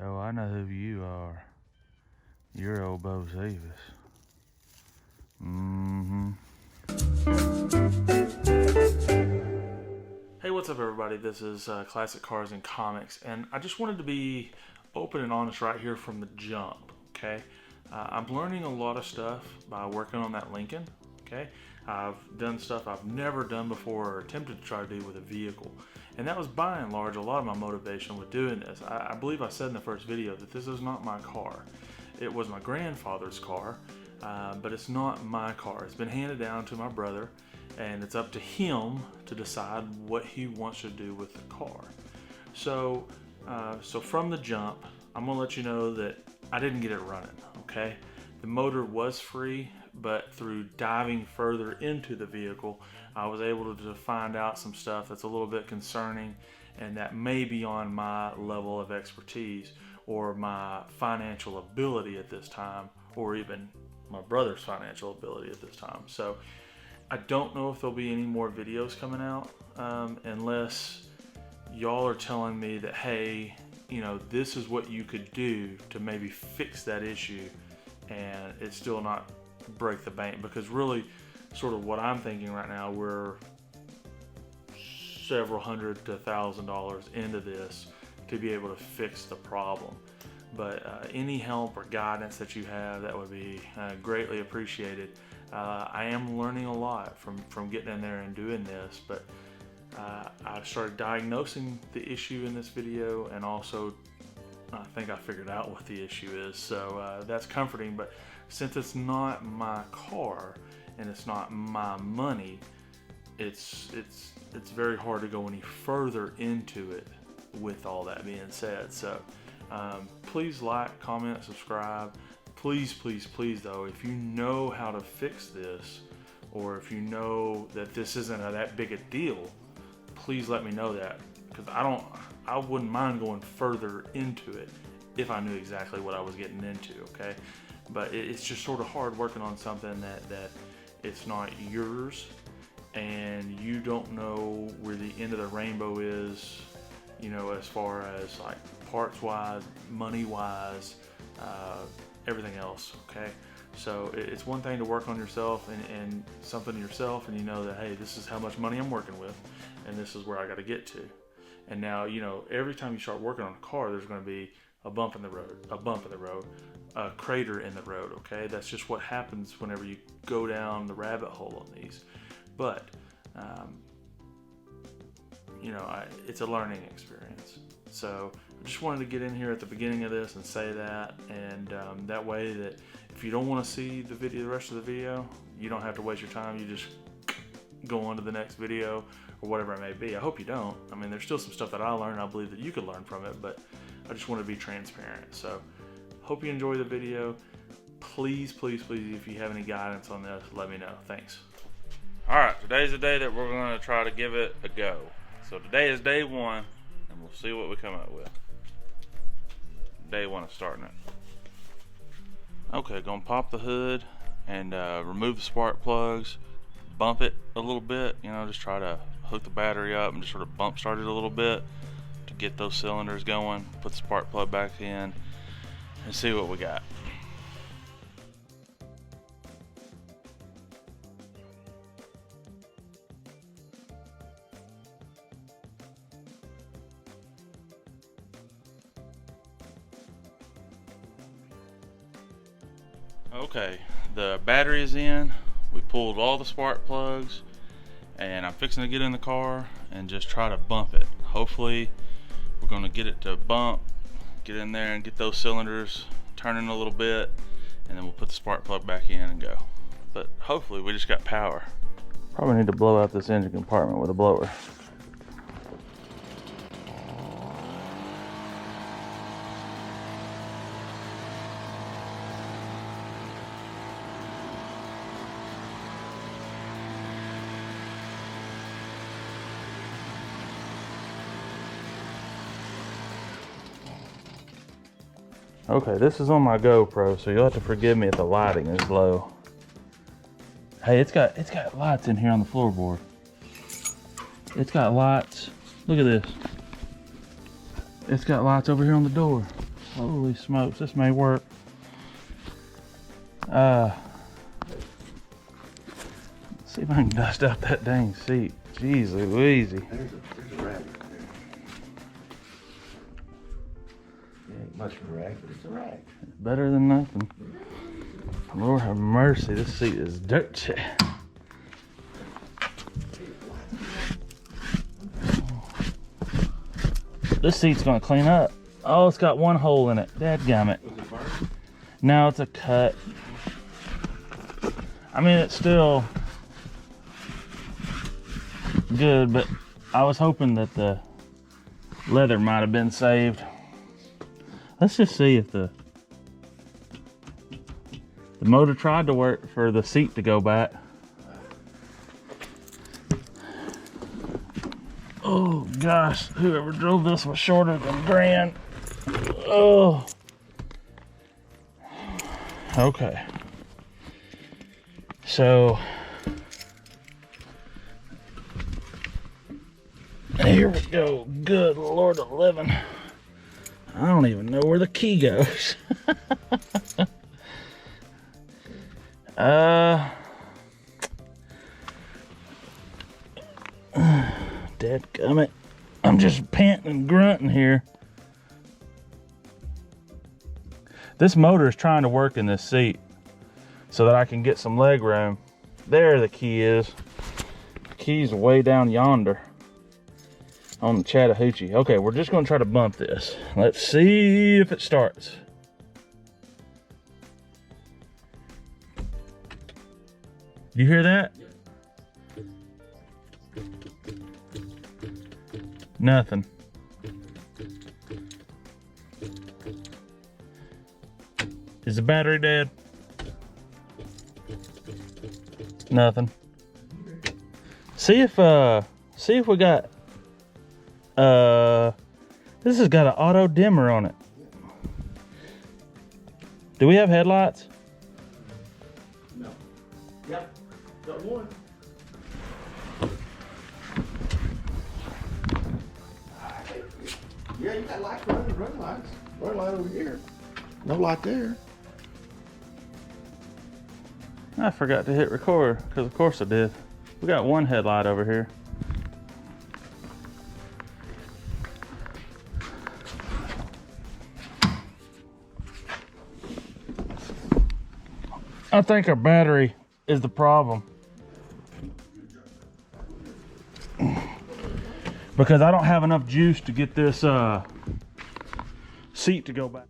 Oh, I know who you are. You're old Bo Davis. Hey, what's up, everybody? This is Classic Cars and Comics, and I just wanted to be open and honest right here from the jump, okay? I'm learning a lot of stuff by working on that Lincoln, okay? I've done stuff I've never done before or attempted to try to do with a vehicle, and that was by and large a lot of my motivation with doing this. I believe I said in the first video that this is not my car. It was my grandfather's car, but it's not my car. It's been handed down to my brother, and it's up to him to decide what he wants to do with the car. So from the jump, I'm gonna let you know that I didn't get it running, okay? The motor was free, but through diving further into the vehicle, I was able to find out some stuff that's a little bit concerning and that may be on my level of expertise or my financial ability at this time, or even my brother's financial ability at this time. So I don't know if there'll be any more videos coming out unless y'all are telling me that, hey, you know, this is what you could do to maybe fix that issue and it's still not break the bank. Because really, sort of what I'm thinking right now, we're several hundred to $1,000 into this to be able to fix the problem. But any help or guidance that you have, that would be greatly appreciated. I am learning a lot from getting in there and doing this, but I've started diagnosing the issue in this video, and also I think I figured out what the issue is, so that's comforting. But since it's not my car and it's not my money, it's very hard to go any further into it with all that being said. So please like, comment, subscribe. Please though, if you know how to fix this, or if you know that this isn't that big a deal, please let me know that, because I wouldn't mind going further into it if I knew exactly what I was getting into, okay? But it's just sort of hard working on something that it's not yours, and you don't know where the end of the rainbow is, you know, as far as like parts wise, money wise, everything else, okay? So it's one thing to work on yourself and something yourself, and you know that, hey, this is how much money I'm working with, and this is where I got to get to. And now, you know, every time you start working on a car, there's going to be a bump in the road, a crater in the road, okay? That's just what happens whenever you go down the rabbit hole on these. But, you know, it's a learning experience. So I just wanted to get in here at the beginning of this and say that, and that way that if you don't want to see the rest of the video, you don't have to waste your time. You just go on to the next video or whatever it may be. I hope you don't. I mean, there's still some stuff that I learned. I believe that you could learn from it, but I just want to be transparent. So hope you enjoy the video. Please, if you have any guidance on this, let me know. Thanks. All right, today's the day that we're going to try to give it a go. So today is day one, and we'll see what we come up with. Day one of starting it. Okay, gonna pop the hood and remove the spark plugs, bump it a little bit, you know, just try to hook the battery up and just sort of bump start it a little bit to get those cylinders going, put the spark plug back in, and see what we got. Okay, the battery is in. We pulled all the spark plugs, and I'm fixing to get in the car and just try to bump it. Hopefully we're going to get it to bump, get in there and get those cylinders turning a little bit, and then we'll put the spark plug back in and go. But hopefully we just got power. Probably need to blow out this engine compartment with a blower. Okay, this is on my GoPro, so you'll have to forgive me if the lighting is low. Hey, it's got lights in here on the floorboard. It's got lights. Look at this. It's got lights over here on the door. Holy smokes, this may work. See if I can dust out that dang seat. Jeez Louise. There's a rag there. It ain't much of a rag, but it's a rag. It's better than nothing. Lord have mercy, this seat is dirty. This seat's gonna clean up. Oh, it's got one hole in it. Dadgummit. Was it burned? Now it's a cut. I mean, it's still good, but I was hoping that the leather might have been saved. Let's just see if the motor tried to work for the seat to go back. Oh gosh, whoever drove this was shorter than Gran. Oh. Okay. So here we go. Good Lord of living. I don't even know where the key goes. Dadgummit. I'm just panting and grunting here. This motor is trying to work in this seat so that I can get some leg room. There the key is. The key's way down yonder on the Chattahoochee. Okay, we're just gonna try to bump this. Let's see if it starts. You hear that? Nothing. Is the battery dead? Nothing. See if we got this has got an auto dimmer on it. Do we have headlights? No. Yep. Got one. Yeah, you got lights running, running lights. Running light over here. No light there. I forgot to hit record, because of course I did. We got one headlight over here. I think our battery is the problem. Because I don't have enough juice to get this seat to go back.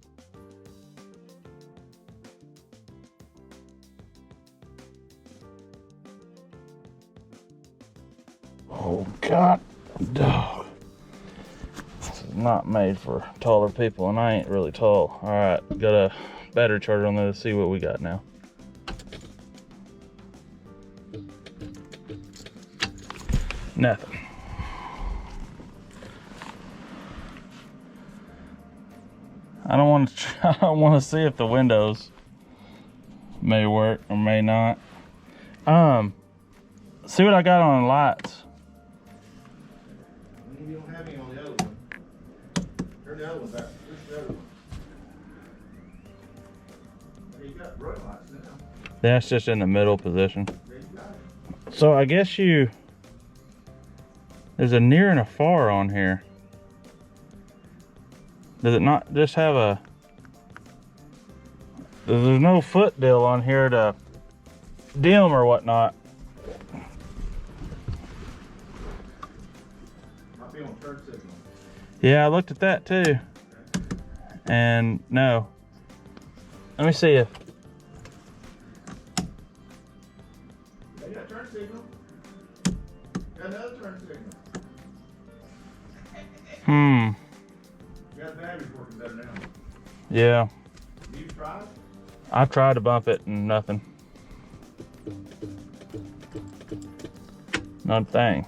Oh God, dog. This is not made for taller people, and I ain't really tall. All right, got a battery charger on there. Let's see what we got now. Nothing. I don't want to see if the windows may work or may not. See what I got on the lights. You don't have any on the other one. Turn the other one back. Push the other one. You got running lights now. That's just in the middle position. There you got it. So I guess there's a near and a far on here. Does it not just have a... There's no foot deal on here to dim or whatnot. Might be on turn signal. Yeah, I looked at that too. And no. Let me see if... You got turn signal. Got another turn signal. You got the batteries working better now. Yeah. You tried? I tried to bump it and nothing. Not a thing.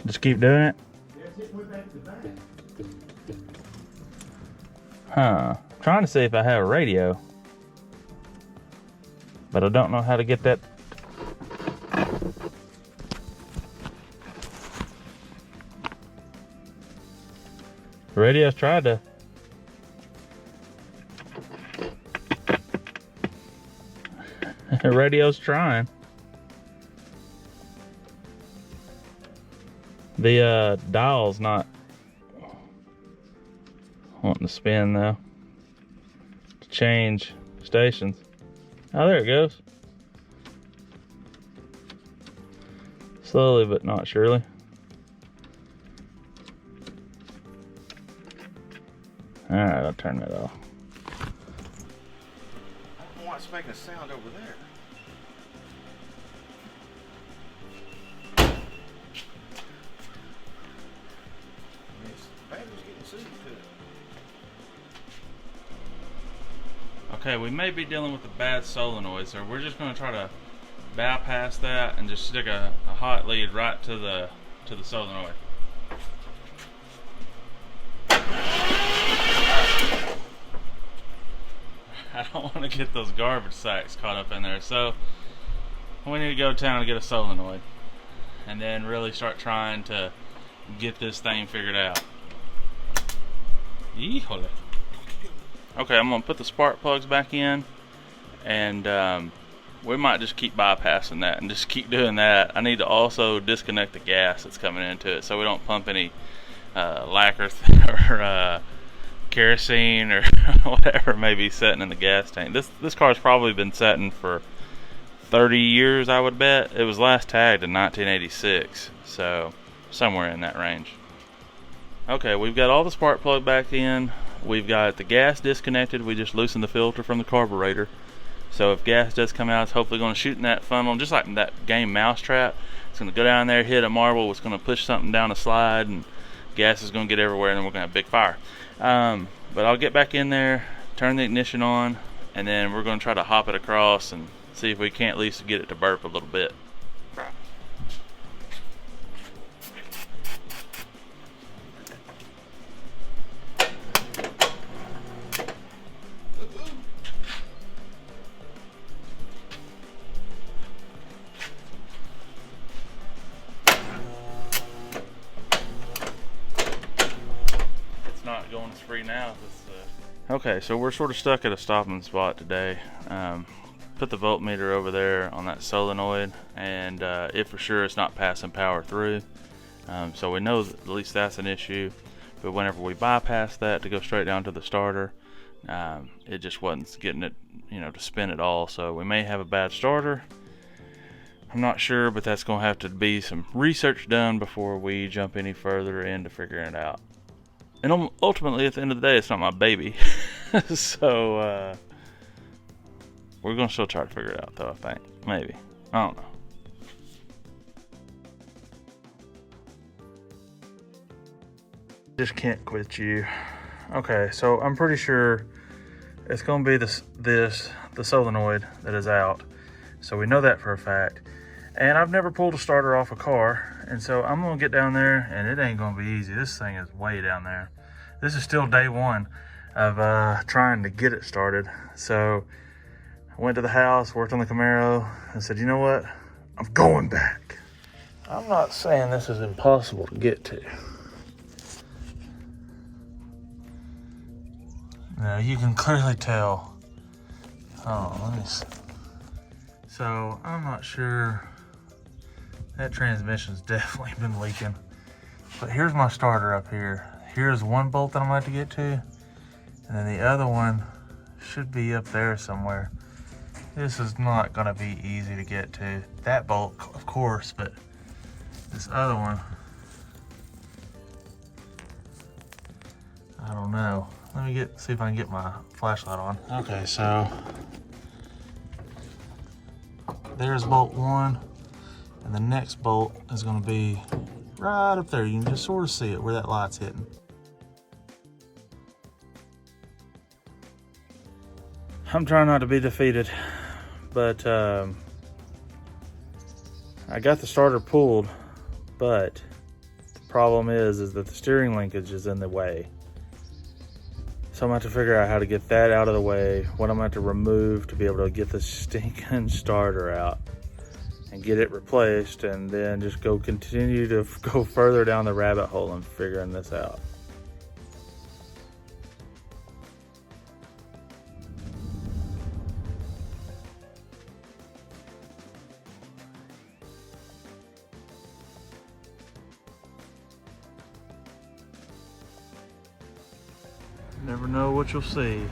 Just keep doing it? Yeah, it went back to the back. Huh. Trying to see if I have a radio. But I don't know how to get that. radio's tried to. The radio's trying. The dial's not wanting to spin though. To change stations. Oh, there it goes. Slowly but not surely. Alright, I'll turn that off. I don't know why it's making a sound over there. Okay, we may be dealing with a bad solenoid, so we're just going to try to bypass that and just stick a hot lead right to the solenoid. I don't want to get those garbage sacks caught up in there, so we need to go to town and get a solenoid and then really start trying to get this thing figured out. Yeehole. Okay, I'm gonna put the spark plugs back in, and we might just keep bypassing that and just keep doing that. I need to also disconnect the gas that's coming into it so we don't pump any lacquer or kerosene or whatever may be sitting in the gas tank. This car's probably been sitting for 30 years, I would bet. It was last tagged in 1986, so somewhere in that range. Okay, we've got all the spark plug back in. We've got the gas disconnected. We just loosened the filter from the carburetor. So if gas does come out, it's hopefully going to shoot in that funnel, just like that game Mousetrap. It's going to go down there, hit a marble. It's going to push something down a slide, and gas is going to get everywhere, and then we're going to have a big fire. But I'll get back in there, turn the ignition on, and then we're going to try to hop it across and see if we can't at least get it to burp a little bit. Going free now. Okay, so we're sort of stuck at a stopping spot today. Put the voltmeter over there on that solenoid, and if for sure it's not passing power through, so we know that at least that's an issue. But whenever we bypass that to go straight down to the starter, it just wasn't getting it, to spin at all. So we may have a bad starter. I'm not sure, but that's going to have to be some research done before we jump any further into figuring it out. And ultimately, at the end of the day, it's not my baby. So, we're going to still try to figure it out, though, I think. Maybe. I don't know. Just can't quit you. Okay, so I'm pretty sure it's going to be the solenoid that is out. So we know that for a fact. And I've never pulled a starter off a car, and so I'm gonna get down there, and it ain't gonna be easy. This thing is way down there. This is still day one of trying to get it started. So I went to the house, worked on the Camaro, and said, you know what? I'm going back. I'm not saying this is impossible to get to. Now you can clearly tell. Oh, let me see. So I'm not sure. That transmission's definitely been leaking. But here's my starter up here. Here's one bolt that I'm going to have to get to. And then the other one should be up there somewhere. This is not going to be easy to get to. That bolt, of course, but this other one, I don't know. Let me see if I can get my flashlight on. Okay, so there's bolt one. And the next bolt is going to be right up there. You can just sort of see it where that light's hitting. I'm trying not to be defeated, but I got the starter pulled, but the problem is that the steering linkage is in the way. So I'm going to have to figure out how to get that out of the way, what I'm going to have to remove to be able to get the stinking starter out and get it replaced, and then just continue to go further down the rabbit hole and figuring this out. Never know what you'll see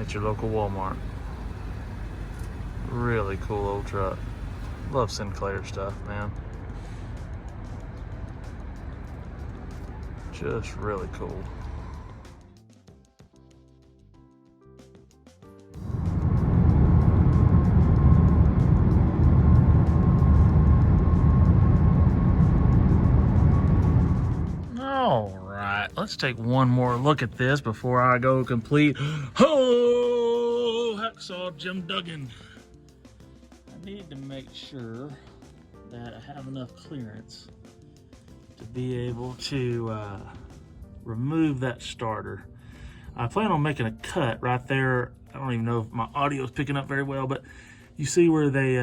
at your local Walmart. Really cool old truck. Love Sinclair stuff, man. Just really cool. All right, let's take one more look at this before I go complete. Oh, Hacksaw Jim Duggan. I need to make sure that I have enough clearance to be able to remove that starter. I plan on making a cut right there. I don't even know if my audio is picking up very well, but you see where they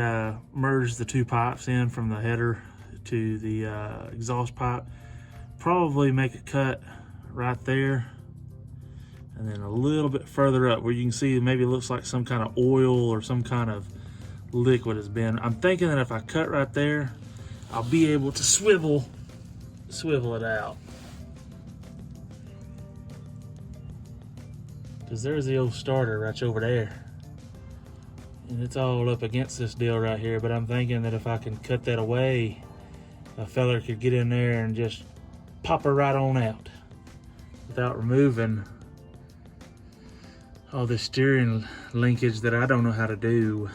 merge the two pipes in from the header to the exhaust pipe. Probably make a cut right there, and then a little bit further up where you can see maybe it looks like some kind of oil or some kind of liquid has been. I'm thinking that if I cut right there, I'll be able to swivel it out. Because there's the old starter right over there. And it's all up against this deal right here, but I'm thinking that if I can cut that away, a fella could get in there and just pop her right on out without removing all this steering linkage that I don't know how to do.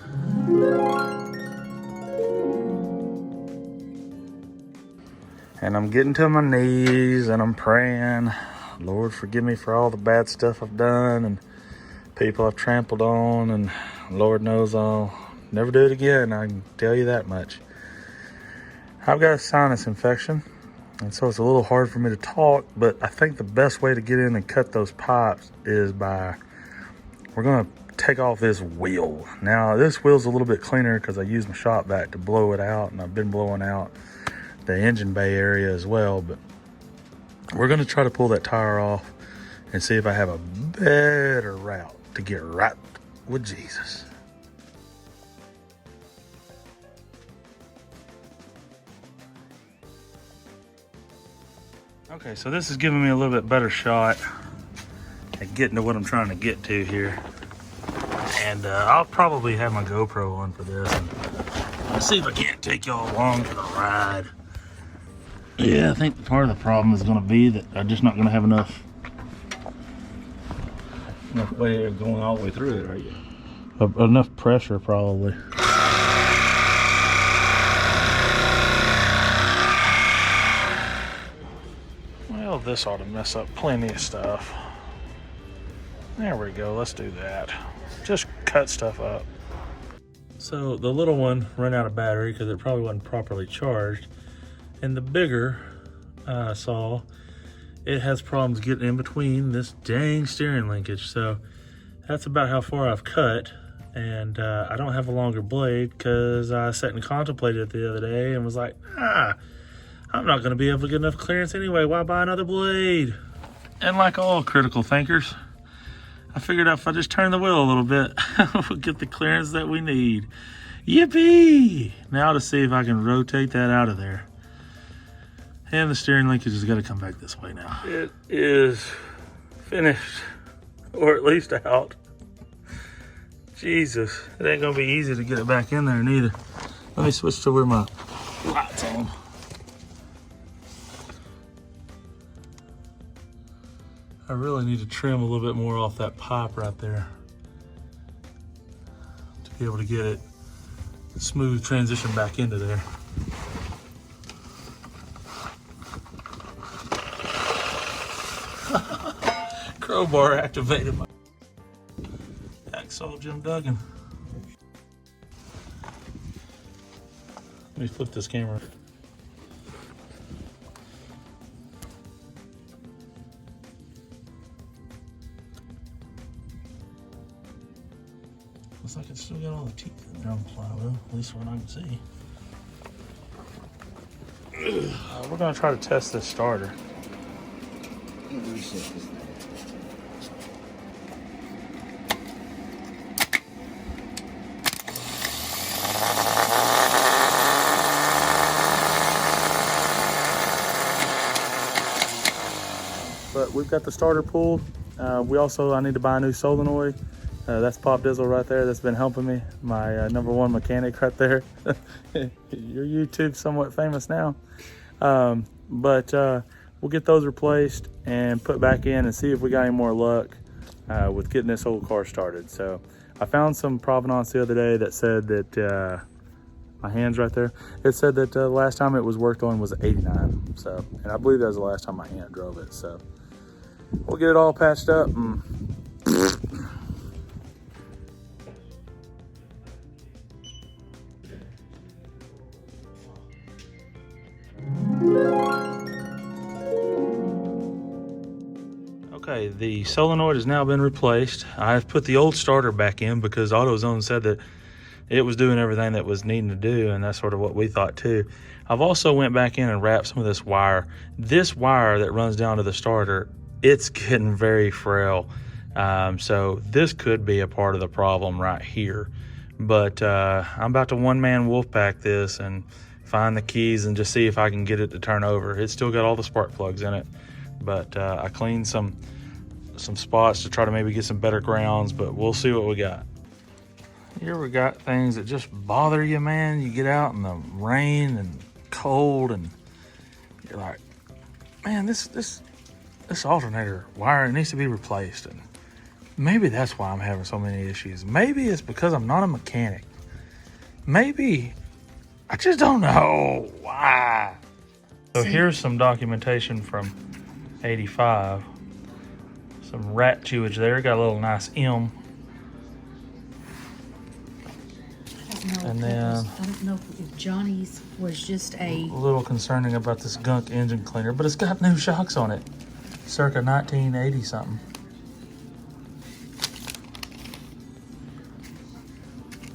And I'm getting to my knees and I'm praying, Lord, forgive me for all the bad stuff I've done and people I've trampled on, and Lord knows I'll never do it again. I can tell you that much. I've got a sinus infection, and so it's a little hard for me to talk, but I think the best way to get in and cut those pipes is we're gonna take off this wheel. Now this wheel's a little bit cleaner because I used my shop vac to blow it out, and I've been blowing out the engine bay area as well, but we're gonna try to pull that tire off and see if I have a better route to get right with Jesus. Okay, so this is giving me a little bit better shot at getting to what I'm trying to get to here. And I'll probably have my GoPro on for this and let's see if I can't take y'all along for the ride. Yeah, I think part of the problem is going to be that I'm just not going to have enough way of going all the way through it, right? Enough pressure, probably. Well, this ought to mess up plenty of stuff. There we go, let's do that. Just cut stuff up. So the little one ran out of battery because it probably wasn't properly charged. And the bigger saw, it has problems getting in between this dang steering linkage. So that's about how far I've cut. And I don't have a longer blade because I sat and contemplated it the other day and was like, I'm not gonna be able to get enough clearance anyway. Why buy another blade? And like all critical thinkers, I figured out if I just turn the wheel a little bit, we'll get the clearance that we need. Yippee! Now to see if I can rotate that out of there. And the steering linkage has got to come back this way now. It is finished, or at least out. Jesus, it ain't gonna be easy to get it back in there neither. Let me switch to where my light's on. I really need to trim a little bit more off that pipe right there to be able to get it smooth transition back into there. Crowbar activated my Hacksaw Jim Duggan. Let me flip this camera. Looks like it's still got all the teeth in there on the plywood, at least what I can see. We're gonna try to test this starter. But we've got the starter pulled. I need to buy a new solenoid. That's Pop Dizzle right there. That's been helping me. My #1 mechanic right there. Your YouTube's somewhat famous now. But we'll get those replaced and put back in and see if we got any more luck with getting this old car started. So I found some provenance the other day that said that my hand's right there. It said that the last time it was worked on was 89. So, and I believe that was the last time my hand drove it. So we'll get it all patched up. Okay, the solenoid has now been replaced. I've put the old starter back in because AutoZone said that it was doing everything that was needing to do, and that's sort of what we thought too. I've also went back in and wrapped some of this wire. This wire that runs down to the starter, it's getting very frail. So this could be a part of the problem right here. But I'm about to one-man wolf pack this and find the keys and just see if I can get it to turn over. It's still got all the spark plugs in it, but I cleaned some spots to try to maybe get some better grounds, but we'll see what we got. You ever got things that just bother you, man? You get out in the rain and cold and you're like, man, this alternator wire needs to be replaced. And maybe that's why I'm having so many issues. Maybe it's because I'm not a mechanic. Maybe I just don't know why. So here's some documentation from 85. Some rat chewage there. Got a little nice M. And then I don't know if Johnny's was just a little concerning about this gunk engine cleaner, but it's got new shocks on it, circa 1980 something.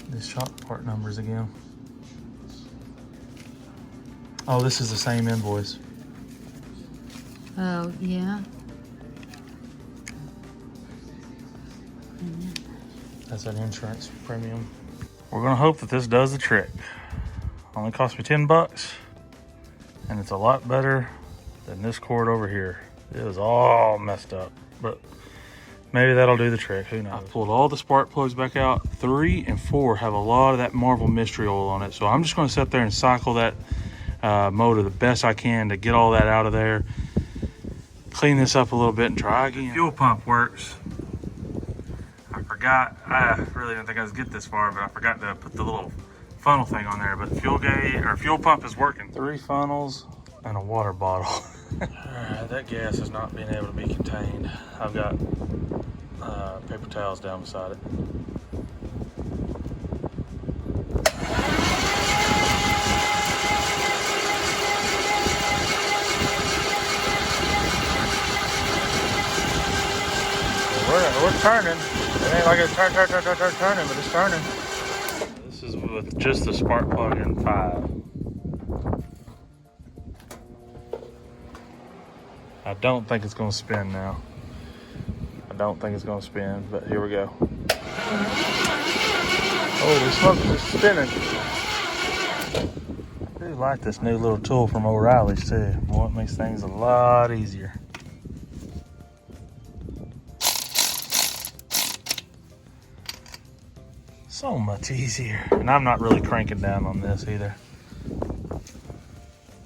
These shock part numbers again. Oh, this is the same invoice. Oh, yeah. That's an insurance premium. We're gonna hope that this does the trick. Only cost me 10 bucks, and it's a lot better than this cord over here. It was all messed up, but maybe that'll do the trick, who knows. I pulled all the spark plugs back out. 3 and 4 have a lot of that Marvel Mystery Oil on it, so I'm just gonna sit there and cycle that motor the best I can to get all that out of there. Clean this up a little bit and try again. Fuel pump works. I really didn't think I was get this far, but I forgot to put the little funnel thing on there. But fuel pump is working. 3 funnels and a water bottle. Alright, that gas is not being able to be contained. I've got paper towels down beside it. We're turning. It ain't like it's turning, but it's turning. This is with just the spark plug in 5. I don't think it's going to spin now. I don't think it's going to spin, but here we go. Holy smokes, it's spinning. I do like this new little tool from O'Reilly's too. Boy, it makes things a lot easier. So much easier. And I'm not really cranking down on this either.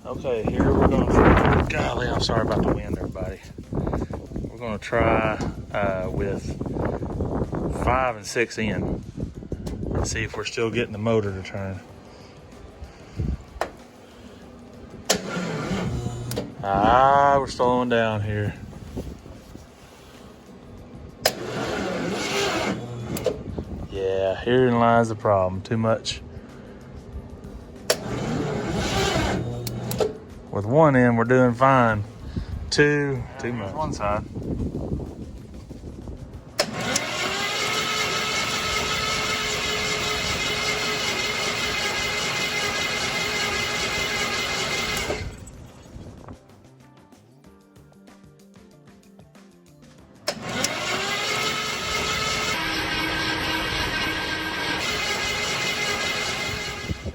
Okay, here we're going to, golly, I'm sorry about the wind, everybody. We're going to try with 5 and 6 in and see if we're still getting the motor to turn. We're slowing down here. Yeah, herein lies the problem. Too much. With 1 in, we're doing fine. 2, too much. One side.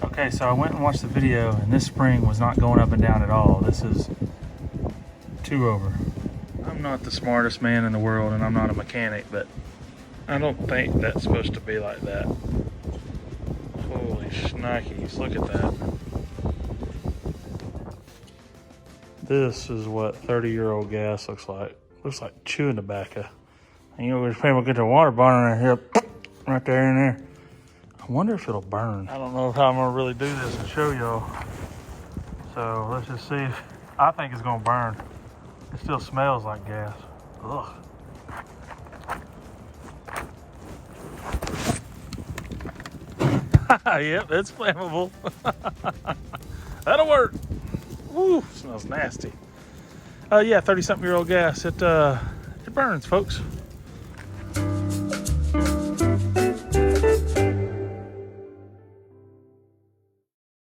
Okay, so I went and watched the video, and this spring was not going up and down at all. This is 2 over. I'm not the smartest man in the world and I'm not a mechanic, but I don't think that's supposed to be like that. Holy shnikes, look at that. This is what 30-year-old gas looks like. Looks like chewing tobacco. And you know, there's people get their water burner in here, right there in there. I wonder if it'll burn. I don't know how I'm gonna really do this and show y'all. So let's just see if, I think it's gonna burn. It still smells like gas. Ugh. Yep, it's flammable. That'll work. Woo, smells nasty. Yeah, 30-something-year-old gas. It burns, folks.